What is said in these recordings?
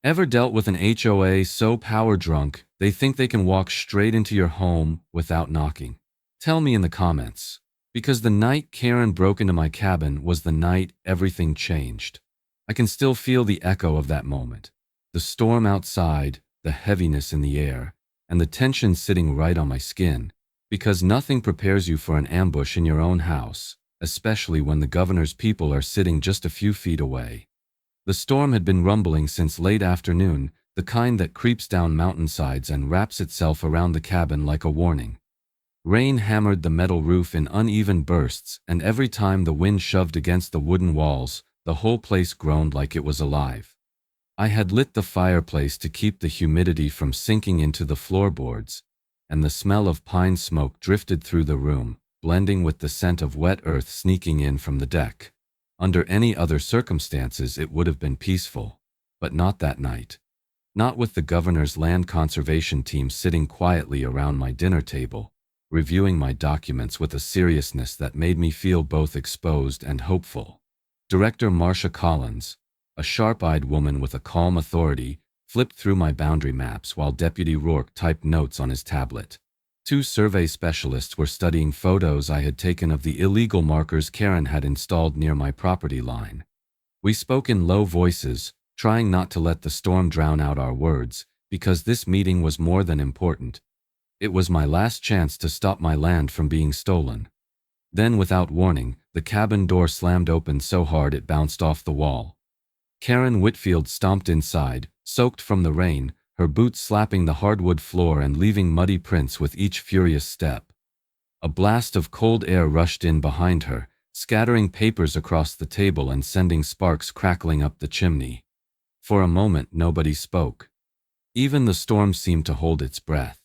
Ever dealt with an HOA so power drunk they think they can walk straight into your home without knocking? Tell me in the comments. Because the night Karen broke into my cabin was the night everything changed. I can still feel the echo of that moment. The storm outside, the heaviness in the air, and the tension sitting right on my skin. Because nothing prepares you for an ambush in your own house, especially when the governor's people are sitting just a few feet away. The storm had been rumbling since late afternoon, the kind that creeps down mountainsides and wraps itself around the cabin like a warning. Rain hammered the metal roof in uneven bursts, and every time the wind shoved against the wooden walls, the whole place groaned like it was alive. I had lit the fireplace to keep the humidity from sinking into the floorboards, and the smell of pine smoke drifted through the room, blending with the scent of wet earth sneaking in from the deck. Under any other circumstances it would have been peaceful, but not that night. Not with the governor's land conservation team sitting quietly around my dinner table, reviewing my documents with a seriousness that made me feel both exposed and hopeful. Director Marcia Collins, a sharp-eyed woman with a calm authority, flipped through my boundary maps while Deputy Rourke typed notes on his tablet. Two survey specialists were studying photos I had taken of the illegal markers Karen had installed near my property line. We spoke in low voices, trying not to let the storm drown out our words, because this meeting was more than important. It was my last chance to stop my land from being stolen. Then, without warning, the cabin door slammed open so hard it bounced off the wall. Karen Whitfield stomped inside, soaked from the rain, her boots slapping the hardwood floor and leaving muddy prints with each furious step. A blast of cold air rushed in behind her, scattering papers across the table and sending sparks crackling up the chimney. For a moment, nobody spoke. Even the storm seemed to hold its breath.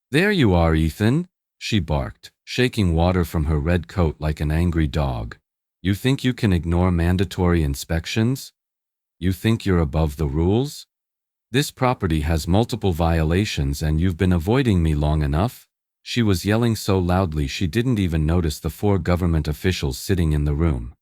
"There you are, Ethan," she barked, shaking water from her red coat like an angry dog. "You think you can ignore mandatory inspections? You think you're above the rules? This property has multiple violations and you've been avoiding me long enough." She was yelling so loudly she didn't even notice the four government officials sitting in the room.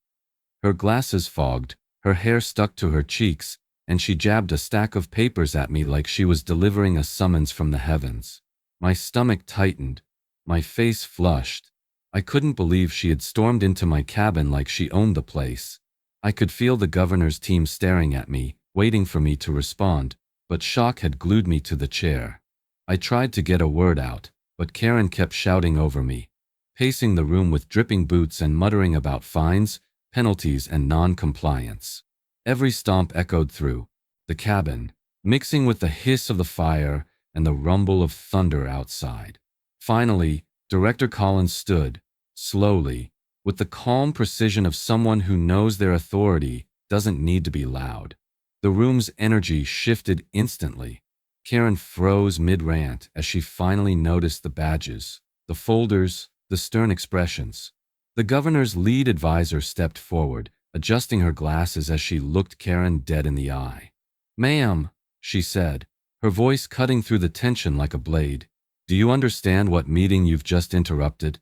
Her glasses fogged, her hair stuck to her cheeks, and she jabbed a stack of papers at me like she was delivering a summons from the heavens. My stomach tightened, my face flushed. I couldn't believe she had stormed into my cabin like she owned the place. I could feel the governor's team staring at me, waiting for me to respond, but shock had glued me to the chair. I tried to get a word out, but Karen kept shouting over me, pacing the room with dripping boots and muttering about fines, penalties, and non-compliance. Every stomp echoed through the cabin, mixing with the hiss of the fire and the rumble of thunder outside. Finally, Director Collins stood, slowly, with the calm precision of someone who knows their authority doesn't need to be loud. The room's energy shifted instantly. Karen froze mid-rant as she finally noticed the badges, the folders, the stern expressions. The governor's lead advisor stepped forward, adjusting her glasses as she looked Karen dead in the eye. "Ma'am," she said, her voice cutting through the tension like a blade, "do you understand what meeting you've just interrupted?"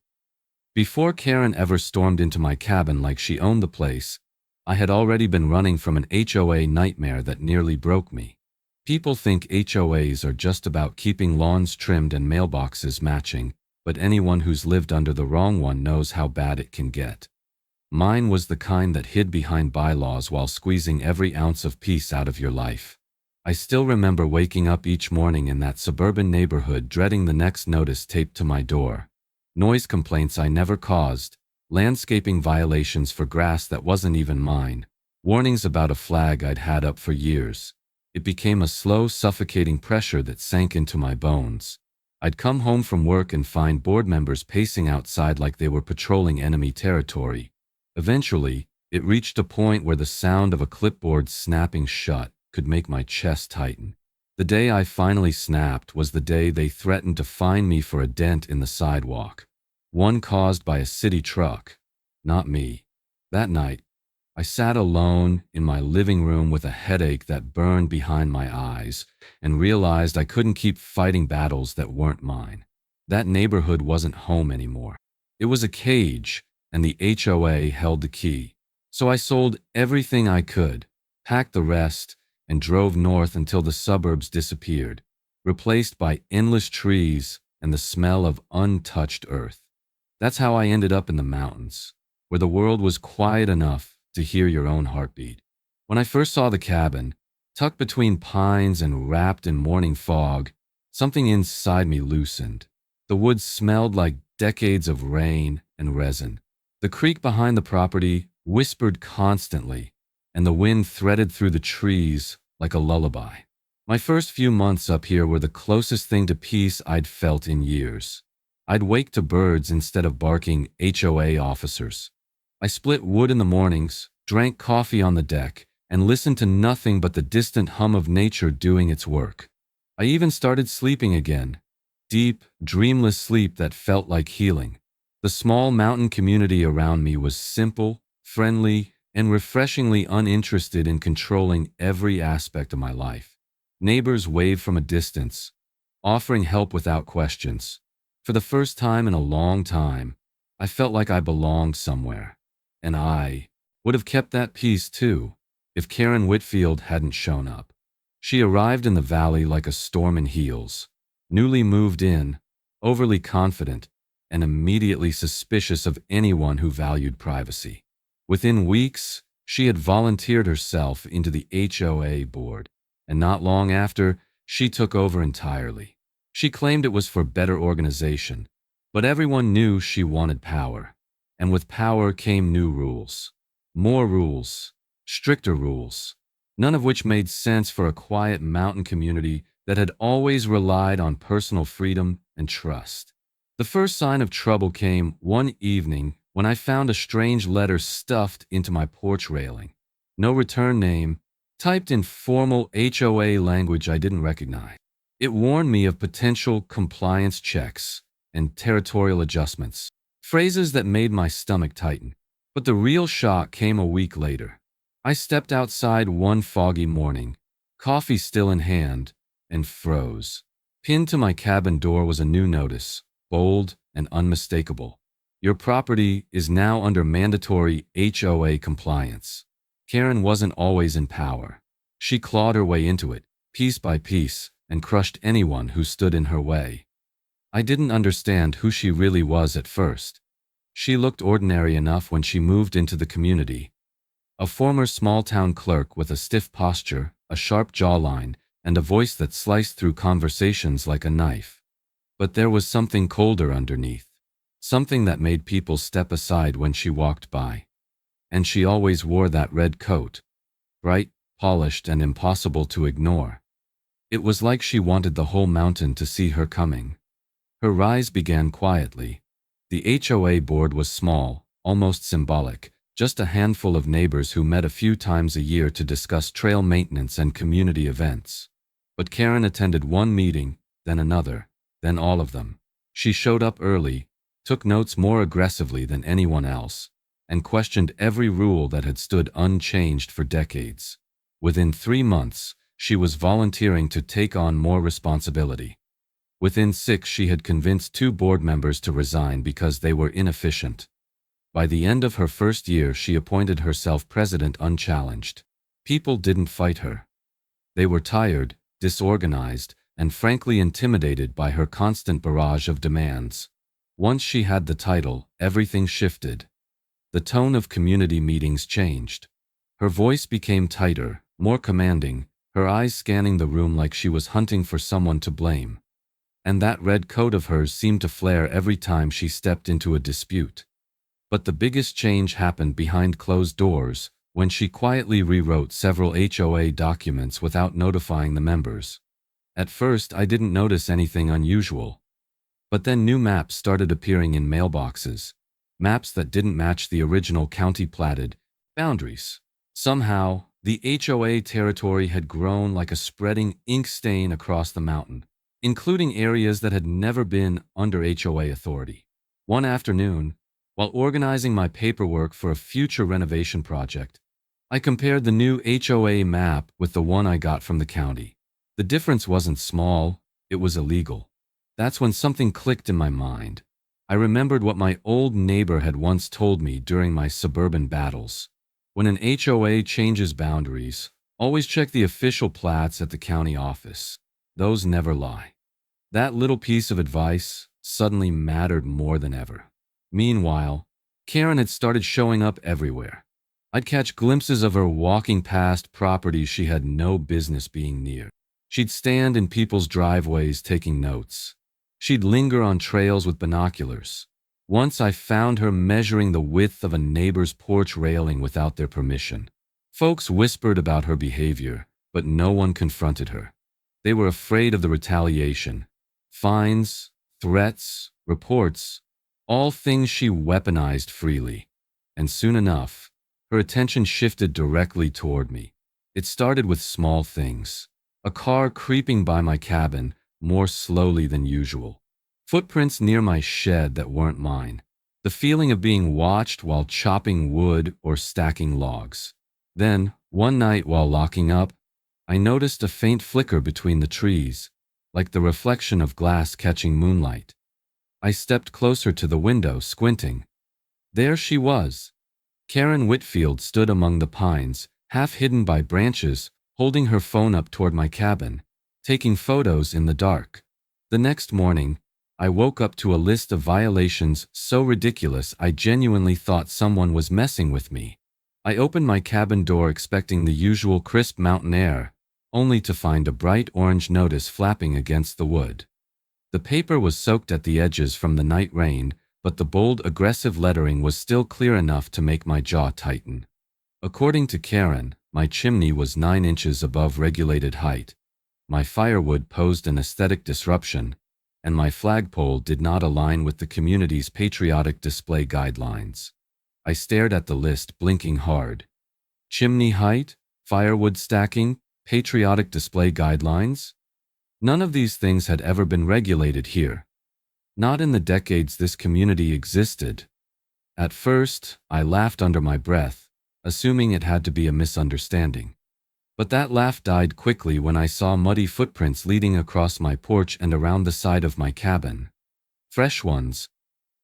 Before Karen ever stormed into my cabin like she owned the place, I had already been running from an HOA nightmare that nearly broke me. People think HOAs are just about keeping lawns trimmed and mailboxes matching, but anyone who's lived under the wrong one knows how bad it can get. Mine was the kind that hid behind bylaws while squeezing every ounce of peace out of your life. I still remember waking up each morning in that suburban neighborhood dreading the next notice taped to my door. Noise complaints I never caused, landscaping violations for grass that wasn't even mine, warnings about a flag I'd had up for years. It became a slow, suffocating pressure that sank into my bones. I'd come home from work and find board members pacing outside like they were patrolling enemy territory. Eventually, it reached a point where the sound of a clipboard snapping shut could make my chest tighten. The day I finally snapped was the day they threatened to fine me for a dent in the sidewalk, one caused by a city truck, not me. That night, I sat alone in my living room with a headache that burned behind my eyes and realized I couldn't keep fighting battles that weren't mine. That neighborhood wasn't home anymore. It was a cage, and the HOA held the key. So I sold everything I could, packed the rest, and drove north until the suburbs disappeared, replaced by endless trees and the smell of untouched earth. That's how I ended up in the mountains, where the world was quiet enough to hear your own heartbeat. When I first saw the cabin, tucked between pines and wrapped in morning fog, something inside me loosened. The woods smelled like decades of rain and resin. The creek behind the property whispered constantly, and the wind threaded through the trees like a lullaby. My first few months up here were the closest thing to peace I'd felt in years. I'd wake to birds instead of barking HOA officers. I split wood in the mornings, drank coffee on the deck, and listened to nothing but the distant hum of nature doing its work. I even started sleeping again, deep, dreamless sleep that felt like healing. The small mountain community around me was simple, friendly, and refreshingly uninterested in controlling every aspect of my life. Neighbors waved from a distance, offering help without questions. For the first time in a long time, I felt like I belonged somewhere. And I would have kept that peace too, if Karen Whitfield hadn't shown up. She arrived in the valley like a storm in heels, newly moved in, overly confident, and immediately suspicious of anyone who valued privacy. Within weeks, she had volunteered herself into the HOA board, and not long after, she took over entirely. She claimed it was for better organization, but everyone knew she wanted power. And with power came new rules. More rules. Stricter rules. None of which made sense for a quiet mountain community that had always relied on personal freedom and trust. The first sign of trouble came one evening when I found a strange letter stuffed into my porch railing. No return name, typed in formal HOA language I didn't recognize. It warned me of potential compliance checks and territorial adjustments, phrases that made my stomach tighten. But the real shock came a week later. I stepped outside one foggy morning, coffee still in hand, and froze. Pinned to my cabin door was a new notice, bold and unmistakable. Your property is now under mandatory HOA compliance. Karen wasn't always in power. She clawed her way into it, piece by piece, and crushed anyone who stood in her way. I didn't understand who she really was at first. She looked ordinary enough when she moved into the community. A former small-town clerk with a stiff posture, a sharp jawline, and a voice that sliced through conversations like a knife. But there was something colder underneath, something that made people step aside when she walked by. And she always wore that red coat, bright, polished, and impossible to ignore. It was like she wanted the whole mountain to see her coming. Her rise began quietly. The HOA board was small, almost symbolic, just a handful of neighbors who met a few times a year to discuss trail maintenance and community events. But Karen attended one meeting, then another, then all of them. She showed up early, took notes more aggressively than anyone else, and questioned every rule that had stood unchanged for decades. Within 3 months, she was volunteering to take on more responsibility. Within 6, she had convinced 2 board members to resign because they were inefficient. By the end of her first year, she appointed herself president unchallenged. People didn't fight her. They were tired, disorganized, and frankly intimidated by her constant barrage of demands. Once she had the title, everything shifted. The tone of community meetings changed. Her voice became tighter, more commanding, her eyes scanning the room like she was hunting for someone to blame. And that red coat of hers seemed to flare every time she stepped into a dispute. But the biggest change happened behind closed doors, when she quietly rewrote several HOA documents without notifying the members. At first, I didn't notice anything unusual. But then new maps started appearing in mailboxes. Maps that didn't match the original county-platted boundaries. Somehow, the HOA territory had grown like a spreading ink stain across the mountain, including areas that had never been under HOA authority. One afternoon, while organizing my paperwork for a future renovation project, I compared the new HOA map with the one I got from the county. The difference wasn't small, it was illegal. That's when something clicked in my mind. I remembered what my old neighbor had once told me during my suburban battles. When an HOA changes boundaries, Always check the official plats at the county office. Those never lie. That little piece of advice suddenly mattered more than ever. Meanwhile, Karen had started showing up everywhere. I'd catch glimpses of her walking past properties she had no business being near. She'd stand in people's driveways taking notes. She'd linger on trails with binoculars. Once I found her measuring the width of a neighbor's porch railing without their permission. Folks whispered about her behavior, but no one confronted her. They were afraid of the retaliation. Fines, threats, reports, all things she weaponized freely. And soon enough, her attention shifted directly toward me. It started with small things. A car creeping by my cabin more slowly than usual. Footprints near my shed that weren't mine. The feeling of being watched while chopping wood or stacking logs. Then, one night while locking up, I noticed a faint flicker between the trees, like the reflection of glass catching moonlight. I stepped closer to the window, squinting. There she was. Karen Whitfield stood among the pines, half hidden by branches, holding her phone up toward my cabin, taking photos in the dark. The next morning, I woke up to a list of violations so ridiculous I genuinely thought someone was messing with me. I opened my cabin door expecting the usual crisp mountain air, only to find a bright orange notice flapping against the wood. The paper was soaked at the edges from the night rain, but the bold, aggressive lettering was still clear enough to make my jaw tighten. According to Karen, my chimney was 9 inches above regulated height. My firewood posed an aesthetic disruption, and my flagpole did not align with the community's patriotic display guidelines. I stared at the list, blinking hard. Chimney height, firewood stacking, patriotic display guidelines? None of these things had ever been regulated here. Not in the decades this community existed. At first, I laughed under my breath, assuming it had to be a misunderstanding. But that laugh died quickly when I saw muddy footprints leading across my porch and around the side of my cabin. Fresh ones.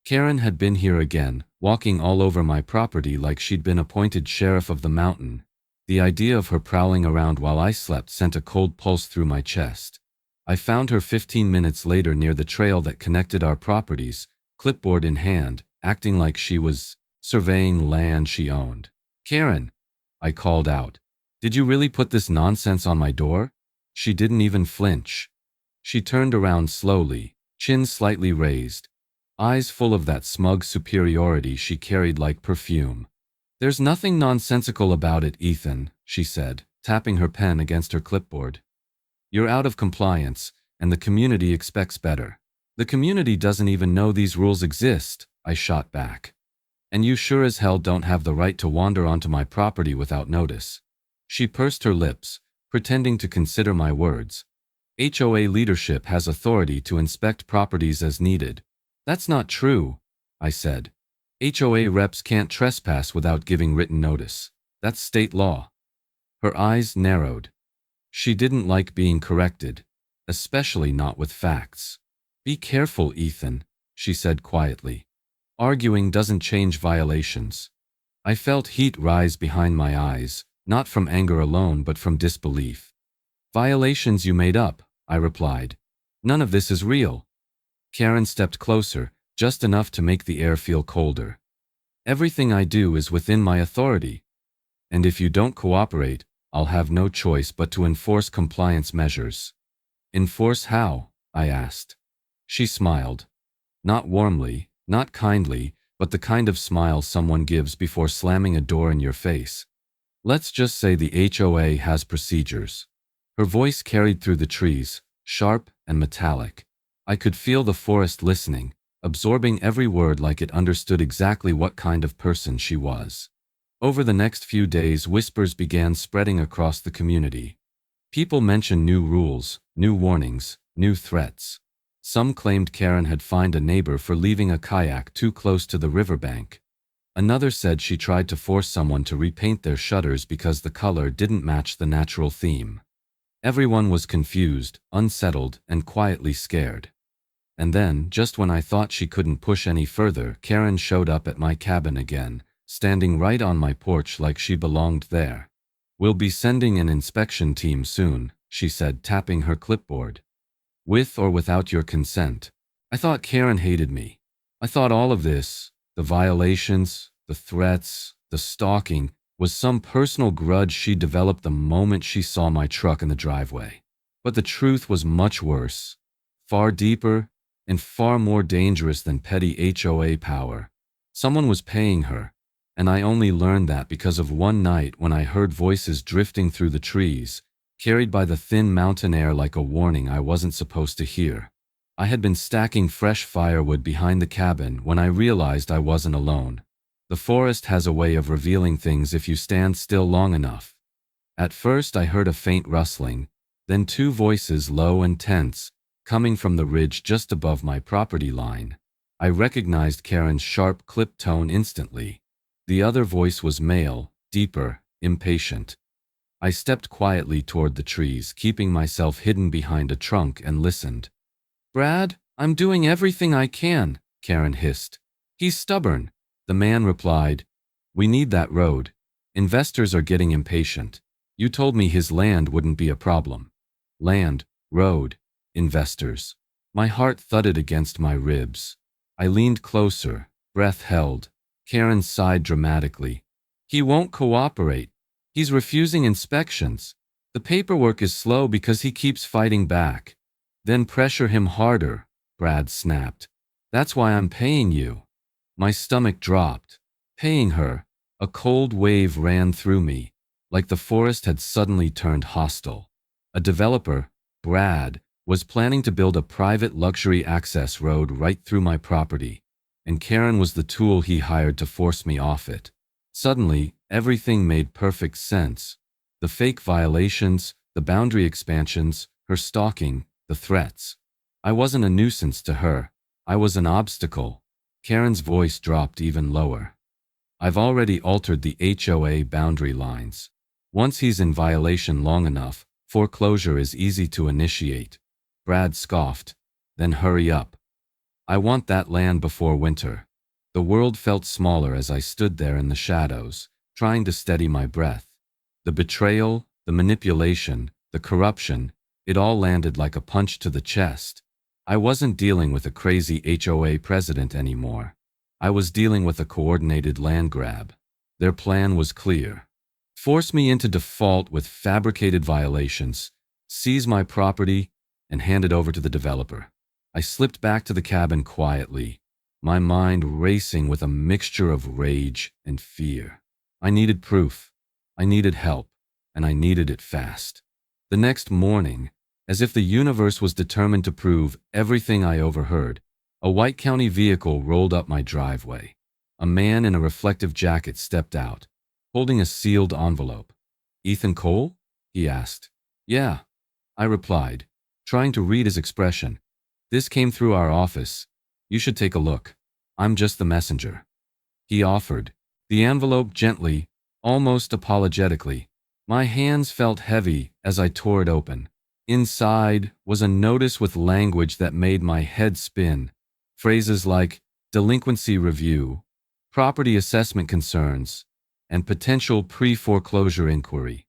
Karen had been here again, walking all over my property like she'd been appointed sheriff of the mountain. The idea of her prowling around while I slept sent a cold pulse through my chest. I found her 15 minutes later near the trail that connected our properties, clipboard in hand, acting like she was surveying land she owned. "Karen," I called out, "did you really put this nonsense on my door?" She didn't even flinch. She turned around slowly, chin slightly raised, eyes full of that smug superiority she carried like perfume. "There's nothing nonsensical about it, Ethan," she said, tapping her pen against her clipboard. "You're out of compliance, and the community expects better." "The community doesn't even know these rules exist," I shot back. "And you sure as hell don't have the right to wander onto my property without notice." She pursed her lips, pretending to consider my words. "HOA leadership has authority to inspect properties as needed." "That's not true," I said. "HOA reps can't trespass without giving written notice. That's state law." Her eyes narrowed. She didn't like being corrected, especially not with facts. "Be careful, Ethan," she said quietly. "Arguing doesn't change violations." I felt heat rise behind my eyes, not from anger alone but from disbelief. "Violations you made up," I replied. "None of this is real." Karen stepped closer, just enough to make the air feel colder. "Everything I do is within my authority. And if you don't cooperate, I'll have no choice but to enforce compliance measures." "Enforce how?" I asked. She smiled. Not warmly, not kindly, but the kind of smile someone gives before slamming a door in your face. "Let's just say the HOA has procedures." Her voice carried through the trees, sharp and metallic. I could feel the forest listening, absorbing every word like it understood exactly what kind of person she was. Over the next few days, whispers began spreading across the community. People mentioned new rules, new warnings, new threats. Some claimed Karen had fined a neighbor for leaving a kayak too close to the riverbank. Another said she tried to force someone to repaint their shutters because the color didn't match the natural theme. Everyone was confused, unsettled, and quietly scared. And then, just when I thought she couldn't push any further, Karen showed up at my cabin again, standing right on my porch like she belonged there. We'll be sending an inspection team soon, she said, tapping her clipboard. With or without your consent. I thought Karen hated me. I thought all of this, the violations, the threats, the stalking, was some personal grudge she developed the moment she saw my truck in the driveway. But the truth was much worse, far deeper, and far more dangerous than petty HOA power. Someone was paying her, and I only learned that because of one night when I heard voices drifting through the trees, carried by the thin mountain air like a warning I wasn't supposed to hear. I had been stacking fresh firewood behind the cabin when I realized I wasn't alone. The forest has a way of revealing things if you stand still long enough. At first I heard a faint rustling, then two voices, low and tense, coming from the ridge just above my property line. I recognized Karen's sharp clipped tone instantly. The other voice was male, deeper, impatient. I stepped quietly toward the trees, keeping myself hidden behind a trunk, and listened. "Brad, I'm doing everything I can," Karen hissed. "He's stubborn." The man replied, "We need that road. Investors are getting impatient. You told me his land wouldn't be a problem." Land, road, investors. My heart thudded against my ribs. I leaned closer, breath held. Karen sighed dramatically. "He won't cooperate. He's refusing inspections. The paperwork is slow because he keeps fighting back." "Then pressure him harder," Brad snapped. "That's why I'm paying you." My stomach dropped. Paying her. A cold wave ran through me, like the forest had suddenly turned hostile. A developer, Brad, was planning to build a private luxury access road right through my property, and Karen was the tool he hired to force me off it. Suddenly, everything made perfect sense. The fake violations, the boundary expansions, her stalking, the threats. I wasn't a nuisance to her. I was an obstacle. Karen's voice dropped even lower. "I've already altered the HOA boundary lines. Once he's in violation long enough, foreclosure is easy to initiate." Brad scoffed. "Then hurry up. I want that land before winter." The world felt smaller as I stood there in the shadows, trying to steady my breath. The betrayal, the manipulation, the corruption, it all landed like a punch to the chest. I wasn't dealing with a crazy HOA president anymore. I was dealing with a coordinated land grab. Their plan was clear. Force me into default with fabricated violations, seize my property, and hand it over to the developer. I slipped back to the cabin quietly, my mind racing with a mixture of rage and fear. I needed proof, I needed help, and I needed it fast. The next morning, as if the universe was determined to prove everything I overheard, a White County vehicle rolled up my driveway. A man in a reflective jacket stepped out, holding a sealed envelope. "Ethan Cole?" he asked. "Yeah," I replied, trying to read his expression. "This came through our office. You should take a look. I'm just the messenger." He offered the envelope gently, almost apologetically. My hands felt heavy as I tore it open. Inside was a notice with language that made my head spin. Phrases like delinquency review, property assessment concerns, and potential pre-foreclosure inquiry.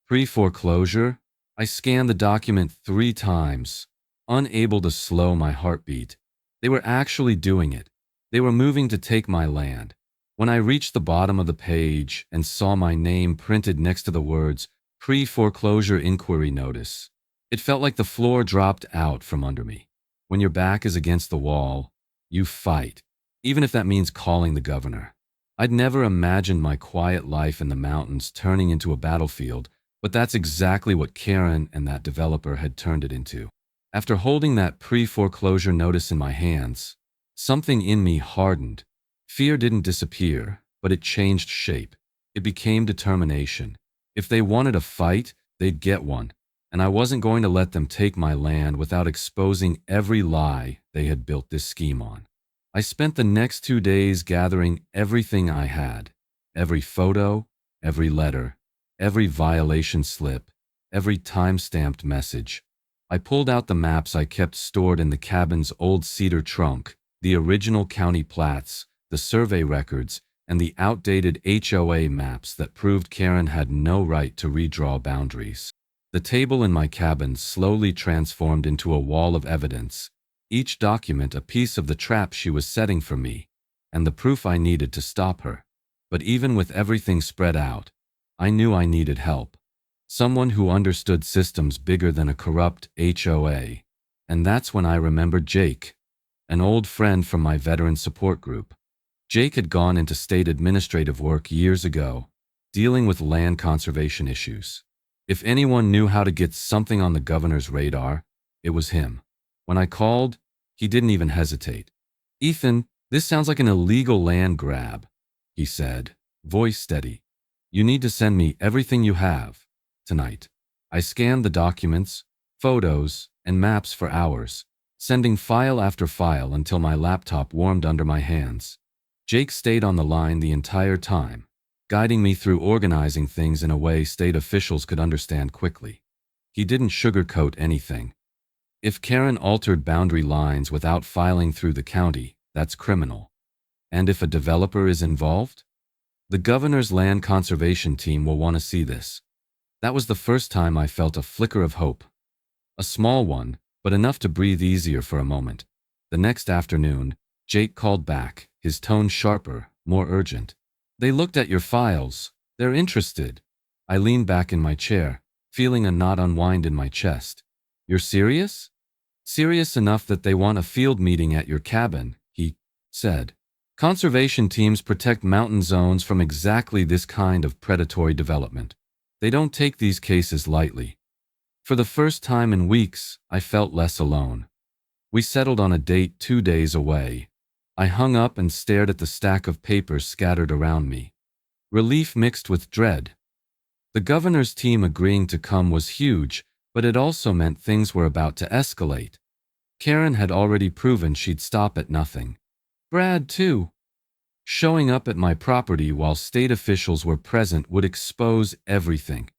Pre-foreclosure? I scanned the document 3 times, unable to slow my heartbeat. They were actually doing it. They were moving to take my land. When I reached the bottom of the page and saw my name printed next to the words pre-foreclosure inquiry notice, it felt like the floor dropped out from under me. When your back is against the wall, you fight, even if that means calling the governor. I'd never imagined my quiet life in the mountains turning into a battlefield, but that's exactly what Karen and that developer had turned it into. After holding that pre-foreclosure notice in my hands, something in me hardened. Fear didn't disappear, but it changed shape. It became determination. If they wanted a fight, they'd get one, and I wasn't going to let them take my land without exposing every lie they had built this scheme on. I spent the next 2 days gathering everything I had, every photo, every letter, every violation slip, every time-stamped message. I pulled out the maps I kept stored in the cabin's old cedar trunk, the original county plats, the survey records, and the outdated HOA maps that proved Karen had no right to redraw boundaries. The table in my cabin slowly transformed into a wall of evidence, each document a piece of the trap she was setting for me, and the proof I needed to stop her. But even with everything spread out, I knew I needed help. Someone who understood systems bigger than a corrupt HOA. And that's when I remembered Jake, an old friend from my veteran support group. Jake had gone into state administrative work years ago, dealing with land conservation issues. If anyone knew how to get something on the governor's radar, it was him. When I called, he didn't even hesitate. "Ethan, this sounds like an illegal land grab," he said, voice steady. "You need to send me everything you have, tonight." I scanned the documents, photos, and maps for hours, sending file after file until my laptop warmed under my hands. Jake stayed on the line the entire time, guiding me through organizing things in a way state officials could understand quickly. He didn't sugarcoat anything. If Karen altered boundary lines without filing through the county, that's criminal. And if a developer is involved, the governor's land conservation team will want to see this. That was the first time I felt a flicker of hope. A small one, but enough to breathe easier for a moment. The next afternoon, Jake called back, his tone sharper, more urgent. "They looked at your files. They're interested." I leaned back in my chair, feeling a knot unwind in my chest. "You're serious?" "Serious enough that they want a field meeting at your cabin," he said. "Conservation teams protect mountain zones from exactly this kind of predatory development. They don't take these cases lightly." For the first time in weeks, I felt less alone. We settled on a date 2 days away. I hung up and stared at the stack of papers scattered around me. Relief mixed with dread. The governor's team agreeing to come was huge, but it also meant things were about to escalate. Karen had already proven she'd stop at nothing. Brad, too. Showing up at my property while state officials were present would expose everything.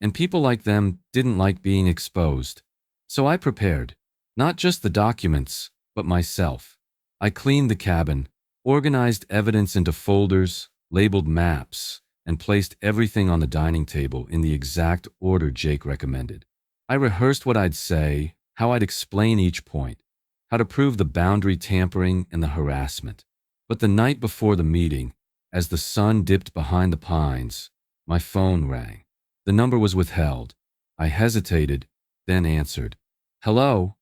And people like them didn't like being exposed. So I prepared, not just the documents, but myself. I cleaned the cabin, organized evidence into folders, labeled maps, and placed everything on the dining table in the exact order Jake recommended. I rehearsed what I'd say, how I'd explain each point, how to prove the boundary tampering and the harassment. But the night before the meeting, as the sun dipped behind the pines, my phone rang. The number was withheld. I hesitated, then answered. "Hello?"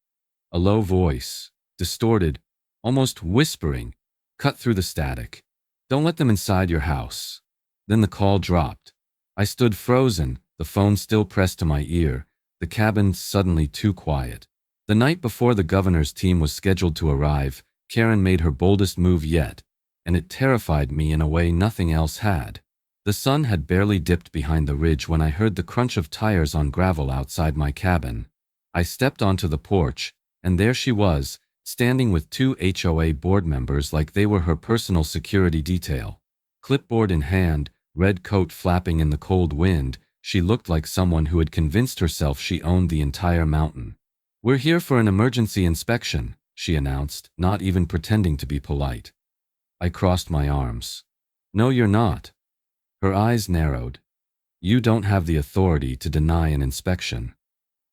A low voice, distorted, almost whispering, cut through the static. "Don't let them inside your house." Then the call dropped. I stood frozen, the phone still pressed to my ear, the cabin suddenly too quiet. The night before the governor's team was scheduled to arrive, Karen made her boldest move yet, and it terrified me in a way nothing else had. The sun had barely dipped behind the ridge when I heard the crunch of tires on gravel outside my cabin. I stepped onto the porch, and there she was, standing with 2 HOA board members like they were her personal security detail. Clipboard in hand, red coat flapping in the cold wind, she looked like someone who had convinced herself she owned the entire mountain. "We're here for an emergency inspection," she announced, not even pretending to be polite. I crossed my arms. "No, you're not." Her eyes narrowed. "You don't have the authority to deny an inspection.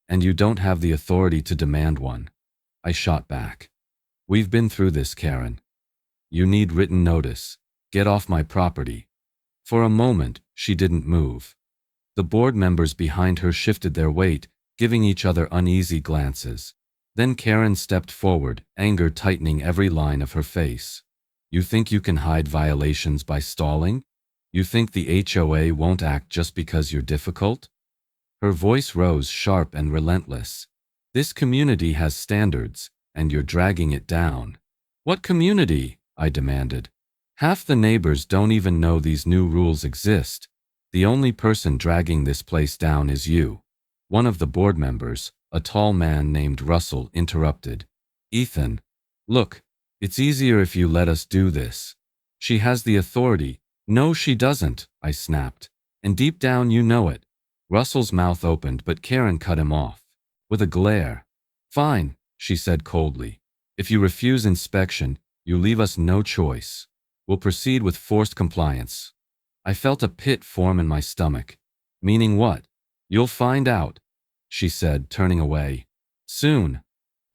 And you don't have the authority to demand one." I shot back. "We've been through this, Karen. You need written notice. Get off my property." For a moment, she didn't move. The board members behind her shifted their weight, giving each other uneasy glances. Then Karen stepped forward, anger tightening every line of her face. "You think you can hide violations by stalling? You think the HOA won't act just because you're difficult?" Her voice rose sharp and relentless. "This community has standards, and you're dragging it down." "What community?" I demanded. "Half the neighbors don't even know these new rules exist. The only person dragging this place down is you." One of the board members, a tall man named Russell, interrupted. "Ethan, look, it's easier if you let us do this. She has the authority." "No, she doesn't," I snapped. "And deep down you know it." Russell's mouth opened, but Karen cut him off. With a glare. "Fine," she said coldly. "If you refuse inspection, you leave us no choice. We'll proceed with forced compliance. I felt a pit form in my stomach. Meaning what? You'll find out, she said, turning away. Soon.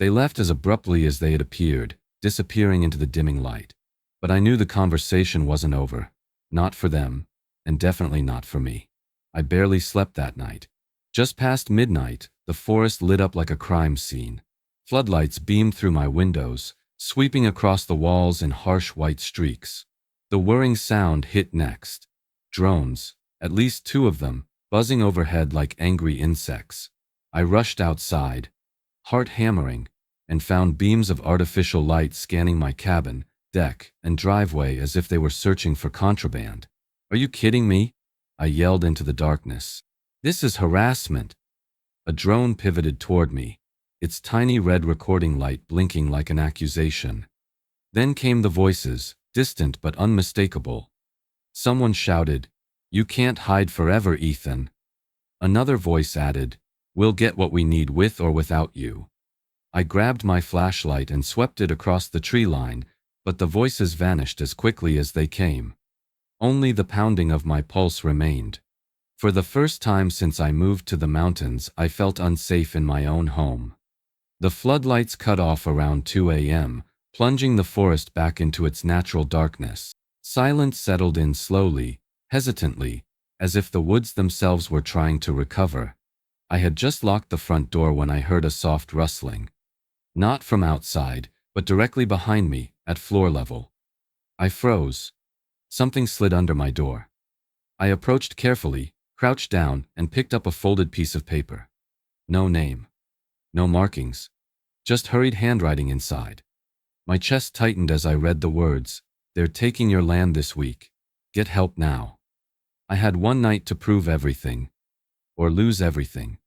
They left as abruptly as they had appeared, disappearing into the dimming light. But I knew the conversation wasn't over. Not for them, and definitely not for me. I barely slept that night. Just past midnight, the forest lit up like a crime scene. Floodlights beamed through my windows, sweeping across the walls in harsh white streaks. The whirring sound hit next. Drones, at least 2 of them, buzzing overhead like angry insects. I rushed outside, heart hammering, and found beams of artificial light scanning my cabin, deck, and driveway as if they were searching for contraband. Are you kidding me? I yelled into the darkness. This is harassment. A drone pivoted toward me, its tiny red recording light blinking like an accusation. Then came the voices, distant but unmistakable. Someone shouted, "You can't hide forever, Ethan." Another voice added, "We'll get what we need with or without you." I grabbed my flashlight and swept it across the tree line, but the voices vanished as quickly as they came. Only the pounding of my pulse remained. For the first time since I moved to the mountains, I felt unsafe in my own home. The floodlights cut off around 2 a.m., plunging the forest back into its natural darkness. Silence settled in slowly, hesitantly, as if the woods themselves were trying to recover. I had just locked the front door when I heard a soft rustling. Not from outside, but directly behind me, at floor level. I froze. Something slid under my door. I approached carefully, crouched down, and picked up a folded piece of paper. No name. No markings. Just hurried handwriting inside. My chest tightened as I read the words, "They're taking your land this week. Get help now." I had one night to prove everything. Or lose everything.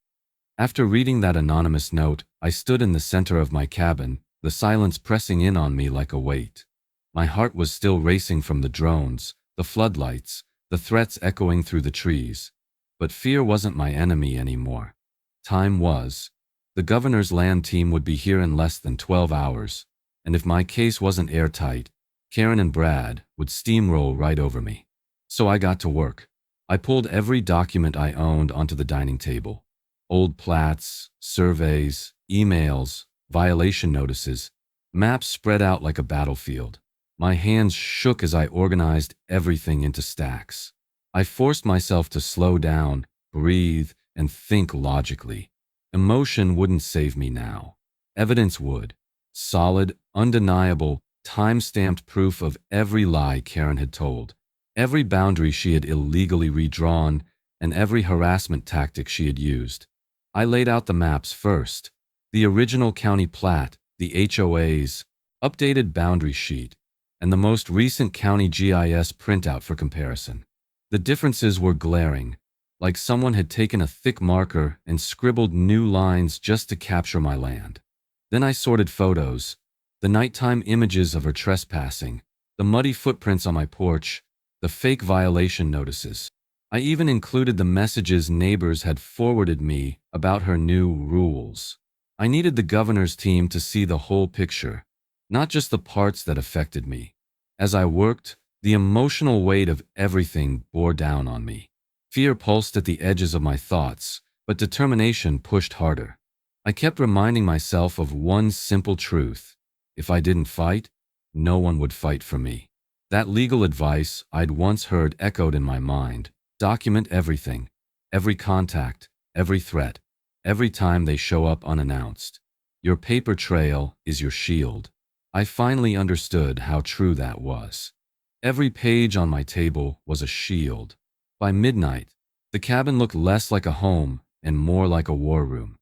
After reading that anonymous note, I stood in the center of my cabin, the silence pressing in on me like a weight. My heart was still racing from the drones, the floodlights, the threats echoing through the trees. But fear wasn't my enemy anymore. Time was. The governor's land team would be here in less than 12 hours, and if my case wasn't airtight, Karen and Brad would steamroll right over me. So I got to work. I pulled every document I owned onto the dining table. Old plats, surveys, emails, violation notices, maps spread out like a battlefield. My hands shook as I organized everything into stacks. I forced myself to slow down, breathe, and think logically. Emotion wouldn't save me now. Evidence would. Solid, undeniable, time-stamped proof of every lie Karen had told, every boundary she had illegally redrawn, and every harassment tactic she had used. I laid out the maps first, the original county plat, the HOA's, updated boundary sheet, and the most recent county GIS printout for comparison. The differences were glaring, like someone had taken a thick marker and scribbled new lines just to capture my land. Then I sorted photos, the nighttime images of her trespassing, the muddy footprints on my porch, the fake violation notices. I even included the messages neighbors had forwarded me about her new rules. I needed the governor's team to see the whole picture, not just the parts that affected me. As I worked, the emotional weight of everything bore down on me. Fear pulsed at the edges of my thoughts, but determination pushed harder. I kept reminding myself of one simple truth. If I didn't fight, no one would fight for me. That legal advice I'd once heard echoed in my mind. Document everything, every contact, every threat, every time they show up unannounced. Your paper trail is your shield. I finally understood how true that was. Every page on my table was a shield. By midnight, the cabin looked less like a home and more like a war room.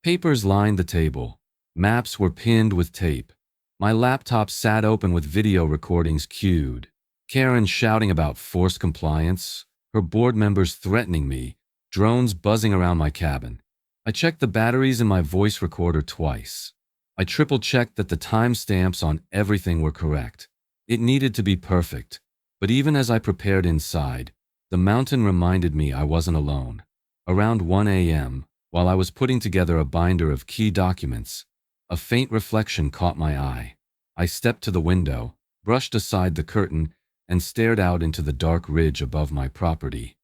Papers lined the table. Maps were pinned with tape. My laptop sat open with video recordings queued. Karen shouting about forced compliance, her board members threatening me, drones buzzing around my cabin. I checked the batteries in my voice recorder twice. I triple-checked that the timestamps on everything were correct. It needed to be perfect, but even as I prepared inside, the mountain reminded me I wasn't alone. Around 1 a.m., while I was putting together a binder of key documents, a faint reflection caught my eye. I stepped to the window, brushed aside the curtain, and stared out into the dark ridge above my property.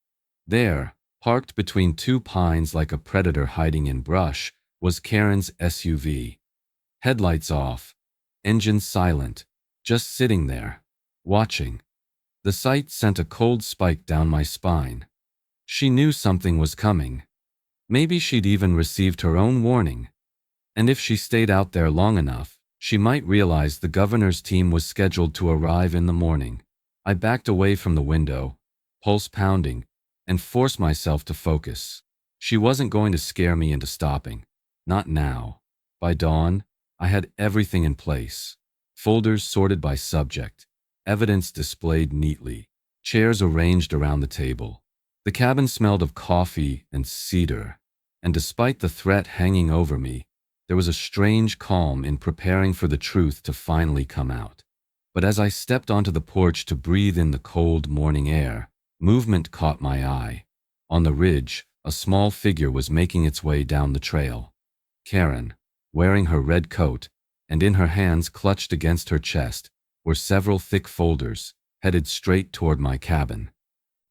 There, parked between two pines like a predator hiding in brush, was Karen's SUV. Headlights off, engine silent, just sitting there, watching. The sight sent a cold spike down my spine. She knew something was coming. Maybe she'd even received her own warning. And if she stayed out there long enough, she might realize the governor's team was scheduled to arrive in the morning. I backed away from the window, pulse pounding, and forced myself to focus. She wasn't going to scare me into stopping. Not now. By dawn, I had everything in place. Folders sorted by subject, evidence displayed neatly, chairs arranged around the table. The cabin smelled of coffee and cedar, and despite the threat hanging over me, there was a strange calm in preparing for the truth to finally come out. But as I stepped onto the porch to breathe in the cold morning air, movement caught my eye. On the ridge, a small figure was making its way down the trail. Karen, wearing her red coat, and in her hands clutched against her chest, were several thick folders, headed straight toward my cabin.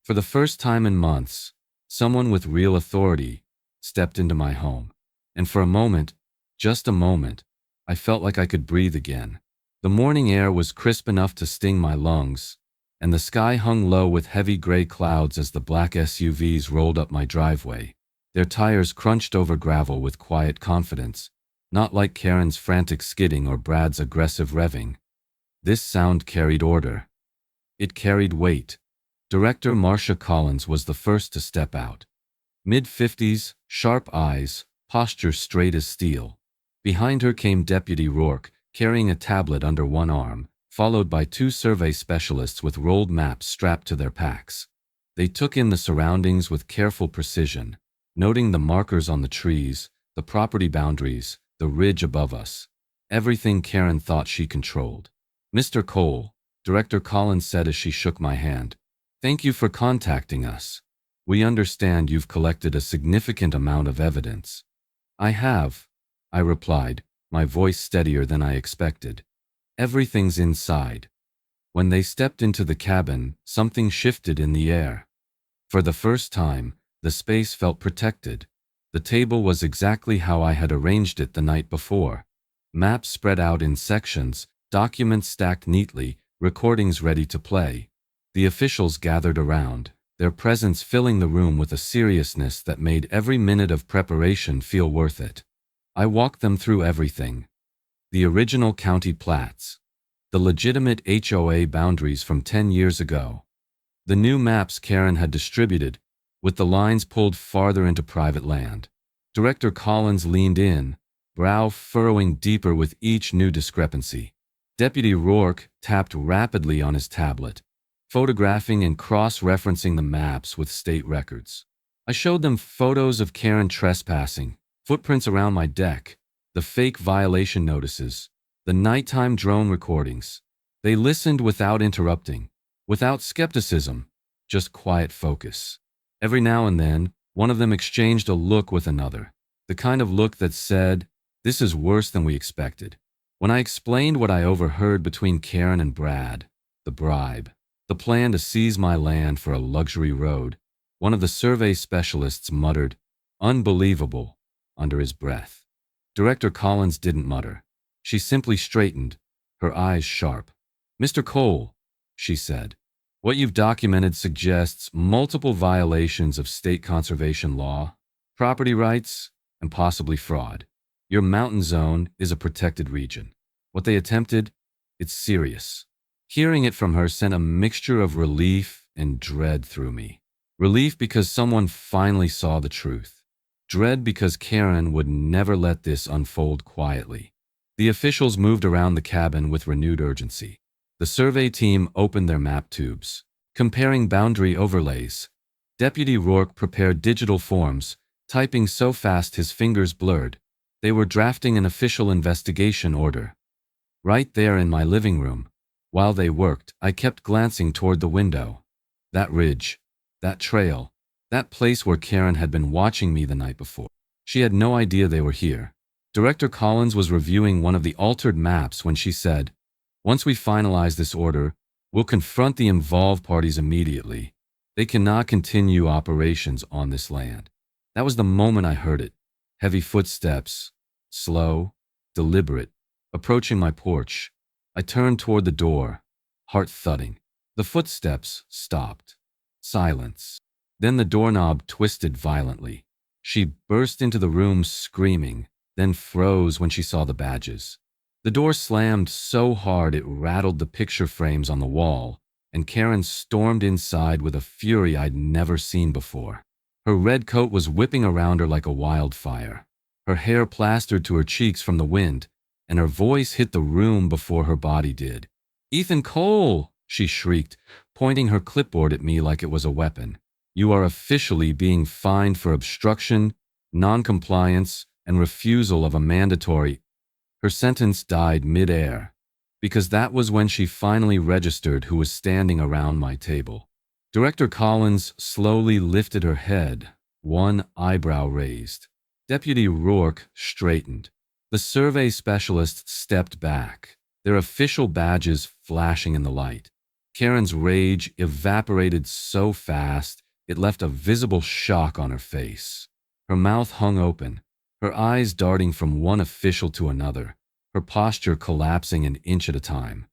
For the first time in months, someone with real authority stepped into my home. And for a moment, just a moment, I felt like I could breathe again. The morning air was crisp enough to sting my lungs, and the sky hung low with heavy gray clouds as the black SUVs rolled up my driveway. Their tires crunched over gravel with quiet confidence, not like Karen's frantic skidding or Brad's aggressive revving. This sound carried order. It carried weight. Director Marcia Collins was the first to step out. Mid-50s, sharp eyes, posture straight as steel. Behind her came Deputy Rourke, carrying a tablet under one arm, followed by two survey specialists with rolled maps strapped to their packs. They took in the surroundings with careful precision, noting the markers on the trees, the property boundaries, the ridge above us. Everything Karen thought she controlled. "Mr. Cole," Director Collins said as she shook my hand, "thank you for contacting us. We understand you've collected a significant amount of evidence." "I have," I replied, my voice steadier than I expected. "Everything's inside." When they stepped into the cabin, something shifted in the air. For the first time, the space felt protected. The table was exactly how I had arranged it the night before. Maps spread out in sections, documents stacked neatly, recordings ready to play. The officials gathered around, their presence filling the room with a seriousness that made every minute of preparation feel worth it. I walked them through everything. The original county plats. The legitimate HOA boundaries from 10 years ago. The new maps Karen had distributed, with the lines pulled farther into private land. Director Collins leaned in, brow furrowing deeper with each new discrepancy. Deputy Rourke tapped rapidly on his tablet, photographing and cross-referencing the maps with state records. I showed them photos of Karen trespassing, footprints around my deck, the fake violation notices, the nighttime drone recordings. They listened without interrupting, without skepticism, just quiet focus. Every now and then, one of them exchanged a look with another, the kind of look that said, "This is worse than we expected." When I explained what I overheard between Karen and Brad, the bribe, the plan to seize my land for a luxury road, one of the survey specialists muttered, "Unbelievable," under his breath. Director Collins didn't mutter. She simply straightened, her eyes sharp. "Mr. Cole," she said, "what you've documented suggests multiple violations of state conservation law, property rights, and possibly fraud. Your mountain zone is a protected region. What they attempted, it's serious." Hearing it from her sent a mixture of relief and dread through me. Relief because someone finally saw the truth. Dread because Karen would never let this unfold quietly. The officials moved around the cabin with renewed urgency. The survey team opened their map tubes, comparing boundary overlays. Deputy Rourke prepared digital forms, typing so fast his fingers blurred. They were drafting an official investigation order. Right there in my living room. While they worked, I kept glancing toward the window. That ridge, that trail, that place where Karen had been watching me the night before. She had no idea they were here. Director Collins was reviewing one of the altered maps when she said, "Once we finalize this order, We'll confront the involved parties immediately. They cannot continue operations on this land. That was the moment I heard it. Heavy footsteps, slow, deliberate, approaching my porch. I turned toward the door, heart thudding. The footsteps stopped. Silence. Then the doorknob twisted violently. She burst into the room screaming, then froze when she saw the badges. The door slammed so hard it rattled the picture frames on the wall, and Karen stormed inside with a fury I'd never seen before. Her red coat was whipping around her like a wildfire. Her hair plastered to her cheeks from the wind, and her voice hit the room before her body did. "Ethan Cole!" she shrieked, pointing her clipboard at me like it was a weapon. "You are officially being fined for obstruction, noncompliance, and refusal of a mandatory—" Her sentence died mid-air, because that was when she finally registered who was standing around my table. Director Collins slowly lifted her head, one eyebrow raised. Deputy Rourke straightened. The survey specialist stepped back, their official badges flashing in the light. Karen's rage evaporated so fast it left a visible shock on her face. Her mouth hung open, her eyes darting from one official to another, her posture collapsing an inch at a time.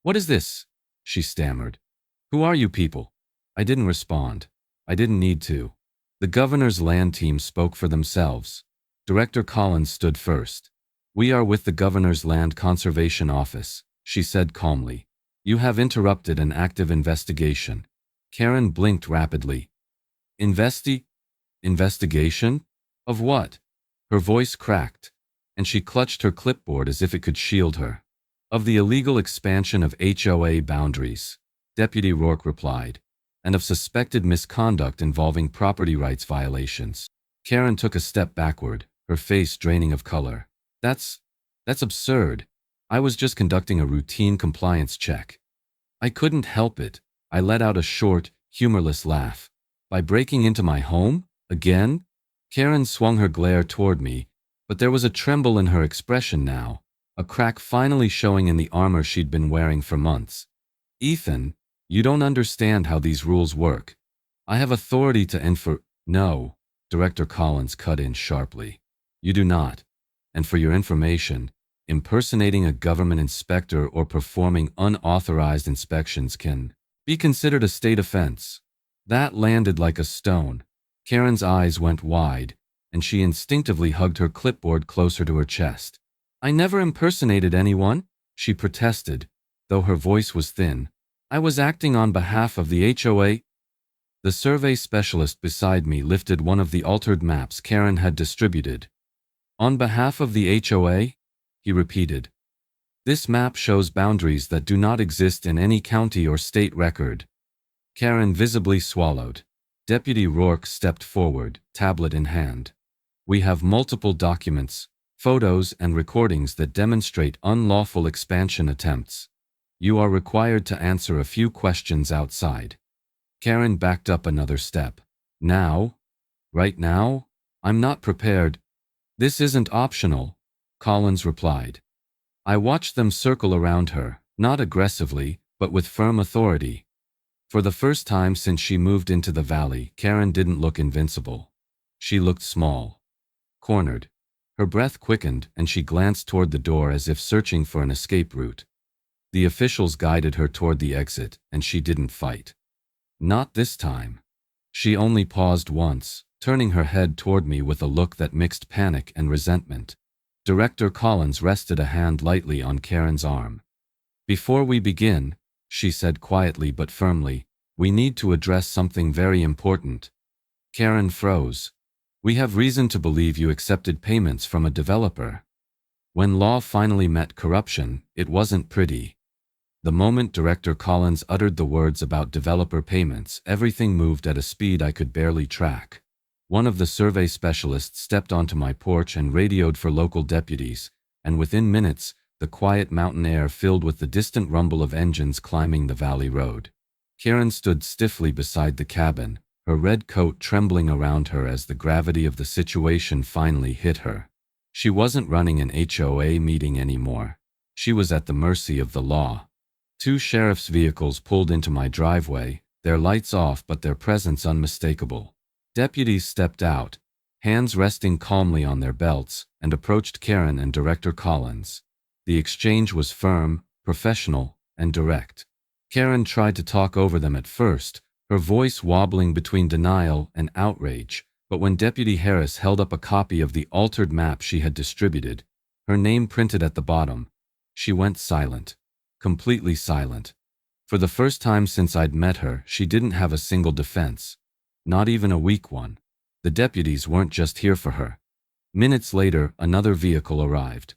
What is this?" she stammered. "Who are you people?" I didn't respond. I didn't need to. The governor's land team spoke for themselves. Director Collins stood first. "We are with the governor's land conservation office," she said calmly. "You have interrupted an active investigation." Karen blinked rapidly. Investigation? Of what?" Her voice cracked, and she clutched her clipboard as if it could shield her. "Of the illegal expansion of HOA boundaries," Deputy Rourke replied, "and of suspected misconduct involving property rights violations." Karen took a step backward, her face draining of color. That's absurd. I was just conducting a routine compliance check." I couldn't help it. I let out a short, humorless laugh. "By breaking into my home? Again?" Karen swung her glare toward me, but there was a tremble in her expression now, a crack finally showing in the armor she'd been wearing for months. "Ethan, you don't understand how these rules work. I have authority to No," Director Collins cut in sharply. "You do not. And for your information, impersonating a government inspector or performing unauthorized inspections can be considered a state offense." That landed like a stone. Karen's eyes went wide, and she instinctively hugged her clipboard closer to her chest. "I never impersonated anyone," she protested, though her voice was thin. "I was acting on behalf of the HOA." The survey specialist beside me lifted one of the altered maps Karen had distributed. "On behalf of the HOA?" he repeated. "This map shows boundaries that do not exist in any county or state record." Karen visibly swallowed. Deputy Rourke stepped forward, tablet in hand. "We have multiple documents, photos, and recordings that demonstrate unlawful expansion attempts. You are required to answer a few questions outside." Karen backed up another step. "Now? Right now? I'm not prepared." "This isn't optional," Collins replied. I watched them circle around her, not aggressively, but with firm authority. For the first time since she moved into the valley, Karen didn't look invincible. She looked small, cornered. Her breath quickened, and she glanced toward the door as if searching for an escape route. The officials guided her toward the exit, and she didn't fight. Not this time. She only paused once, turning her head toward me with a look that mixed panic and resentment. Director Collins rested a hand lightly on Karen's arm. "Before we begin," she said quietly but firmly, "we need to address something very important." Karen froze. "We have reason to believe you accepted payments from a developer." When law finally met corruption, it wasn't pretty. The moment Director Collins uttered the words about developer payments, everything moved at a speed I could barely track. One of the survey specialists stepped onto my porch and radioed for local deputies, and within minutes, the quiet mountain air filled with the distant rumble of engines climbing the valley road. Karen stood stiffly beside the cabin, her red coat trembling around her as the gravity of the situation finally hit her. She wasn't running an HOA meeting anymore. She was at the mercy of the law. Two sheriff's vehicles pulled into my driveway, their lights off but their presence unmistakable. Deputies stepped out, hands resting calmly on their belts, and approached Karen and Director Collins. The exchange was firm, professional, and direct. Karen tried to talk over them at first, her voice wobbling between denial and outrage, but when Deputy Harris held up a copy of the altered map she had distributed, her name printed at the bottom, she went silent. Completely silent. For the first time since I'd met her, she didn't have a single defense. Not even a weak one. The deputies weren't just here for her. Minutes later, another vehicle arrived.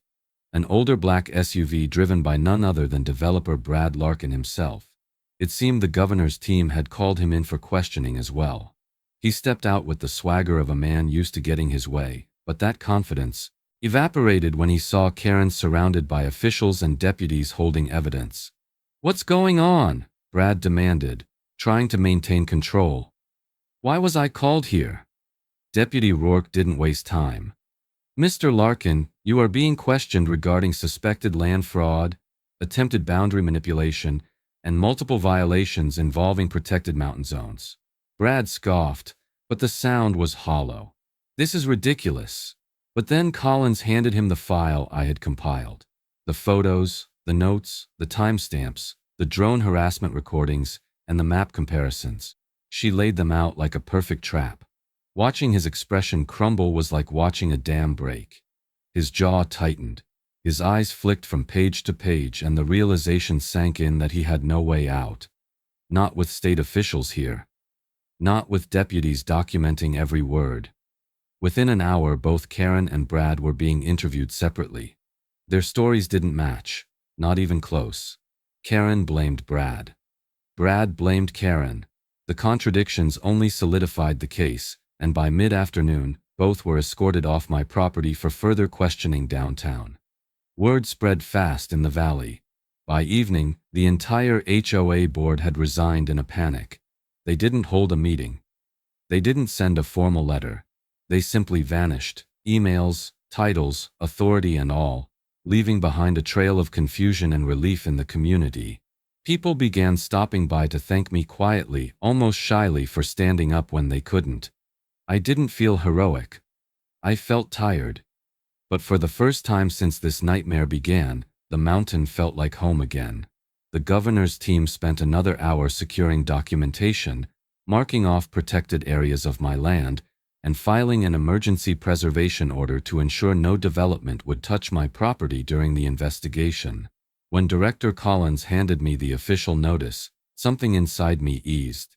An older black SUV driven by none other than developer Brad Larkin himself. It seemed the governor's team had called him in for questioning as well. He stepped out with the swagger of a man used to getting his way, but that confidence evaporated when he saw Karen surrounded by officials and deputies holding evidence. "What's going on?" Brad demanded, trying to maintain control. "Why was I called here?" Deputy Rourke didn't waste time. "Mr. Larkin, you are being questioned regarding suspected land fraud, attempted boundary manipulation, and multiple violations involving protected mountain zones." Brad scoffed, but the sound was hollow. "This is ridiculous." But then Collins handed him the file I had compiled. The photos, the notes, the timestamps, the drone harassment recordings, and the map comparisons. She laid them out like a perfect trap. Watching his expression crumble was like watching a dam break. His jaw tightened. His eyes flicked from page to page, and the realization sank in that he had no way out. Not with state officials here. Not with deputies documenting every word. Within an hour, both Karen and Brad were being interviewed separately. Their stories didn't match, not even close. Karen blamed Brad. Brad blamed Karen. The contradictions only solidified the case, and by mid-afternoon, both were escorted off my property for further questioning downtown. Word spread fast in the valley. By evening, the entire HOA board had resigned in a panic. They didn't hold a meeting. They didn't send a formal letter. They simply vanished, emails, titles, authority and all, leaving behind a trail of confusion and relief in the community. People began stopping by to thank me quietly, almost shyly, for standing up when they couldn't. I didn't feel heroic. I felt tired. But for the first time since this nightmare began, the mountain felt like home again. The governor's team spent another hour securing documentation, marking off protected areas of my land, and filing an emergency preservation order to ensure no development would touch my property during the investigation. When Director Collins handed me the official notice, something inside me eased.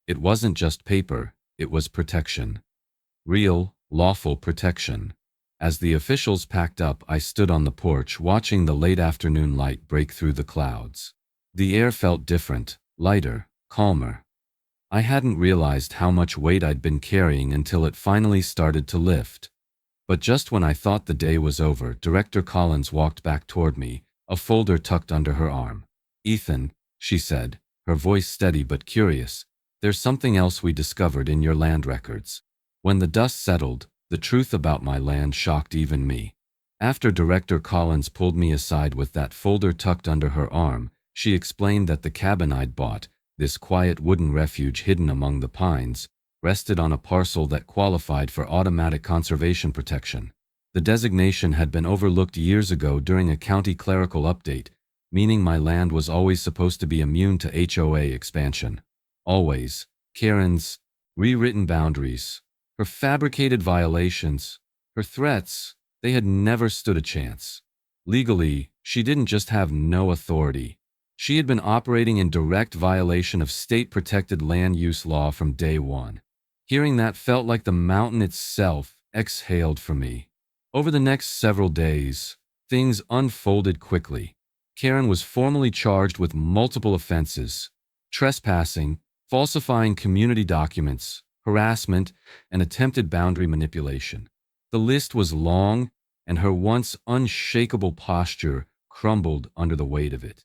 It wasn't just paper, it was protection. Real, lawful protection. As the officials packed up, I stood on the porch watching the late afternoon light break through the clouds. The air felt different, lighter, calmer. I hadn't realized how much weight I'd been carrying until it finally started to lift. But just when I thought the day was over, Director Collins walked back toward me, a folder tucked under her arm. "Ethan," she said, her voice steady but curious, "there's something else we discovered in your land records." When the dust settled, the truth about my land shocked even me. After Director Collins pulled me aside with that folder tucked under her arm, she explained that the cabin I'd bought, this quiet wooden refuge hidden among the pines, rested on a parcel that qualified for automatic conservation protection. The designation had been overlooked years ago during a county clerical update, meaning my land was always supposed to be immune to HOA expansion. Always. Karen's rewritten boundaries, her fabricated violations, her threats, they had never stood a chance. Legally, she didn't just have no authority. She had been operating in direct violation of state-protected land use law from day one. Hearing that felt like the mountain itself exhaled for me. Over the next several days, things unfolded quickly. Karen was formally charged with multiple offenses: trespassing, falsifying community documents, harassment, and attempted boundary manipulation. The list was long, and her once unshakable posture crumbled under the weight of it.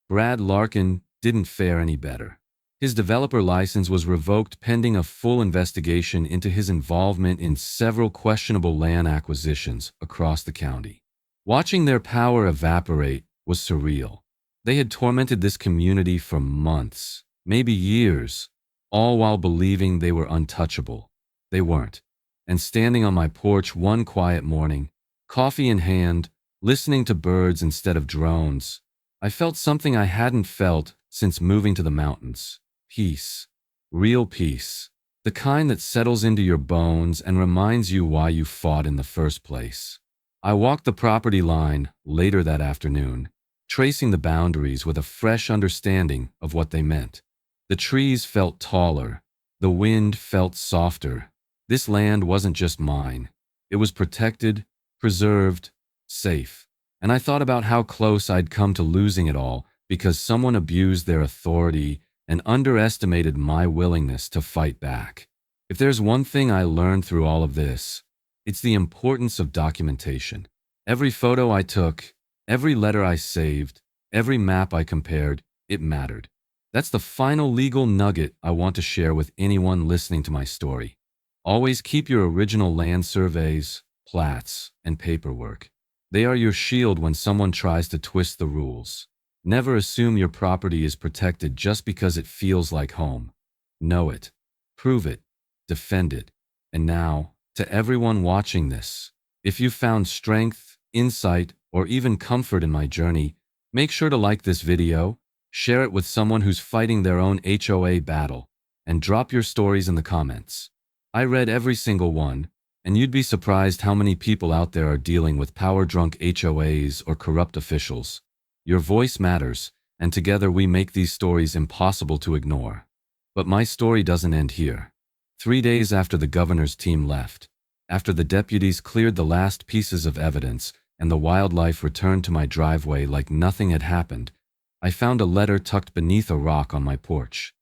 Brad Larkin didn't fare any better. His developer license was revoked pending a full investigation into his involvement in several questionable land acquisitions across the county. Watching their power evaporate was surreal. They had tormented this community for months, maybe years, all while believing they were untouchable. They weren't. And standing on my porch one quiet morning, coffee in hand, listening to birds instead of drones, I felt something I hadn't felt since moving to the mountains. Peace. Real peace. The kind that settles into your bones and reminds you why you fought in the first place. I walked the property line later that afternoon, tracing the boundaries with a fresh understanding of what they meant. The trees felt taller. The wind felt softer. This land wasn't just mine. It was protected, preserved, safe. And I thought about how close I'd come to losing it all because someone abused their authority and underestimated my willingness to fight back. If there's one thing I learned through all of this, it's the importance of documentation. Every photo I took, every letter I saved, every map I compared, it mattered. That's the final legal nugget I want to share with anyone listening to my story. Always keep your original land surveys, plats, and paperwork. They are your shield when someone tries to twist the rules. Never assume your property is protected just because it feels like home. Know it. Prove it. Defend it. And now, to everyone watching this, if you found strength, insight, or even comfort in my journey, make sure to like this video, share it with someone who's fighting their own HOA battle, and drop your stories in the comments. I read every single one, and you'd be surprised how many people out there are dealing with power-drunk HOAs or corrupt officials. Your voice matters, and together we make these stories impossible to ignore. But my story doesn't end here. 3 days after the governor's team left, after the deputies cleared the last pieces of evidence and the wildlife returned to my driveway like nothing had happened, I found a letter tucked beneath a rock on my porch.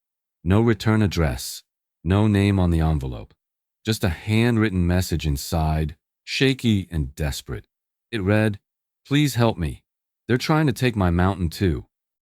No return address, no name on the envelope, just a handwritten message inside, shaky and desperate. It read, "Please help me. They're trying to take my mountain too.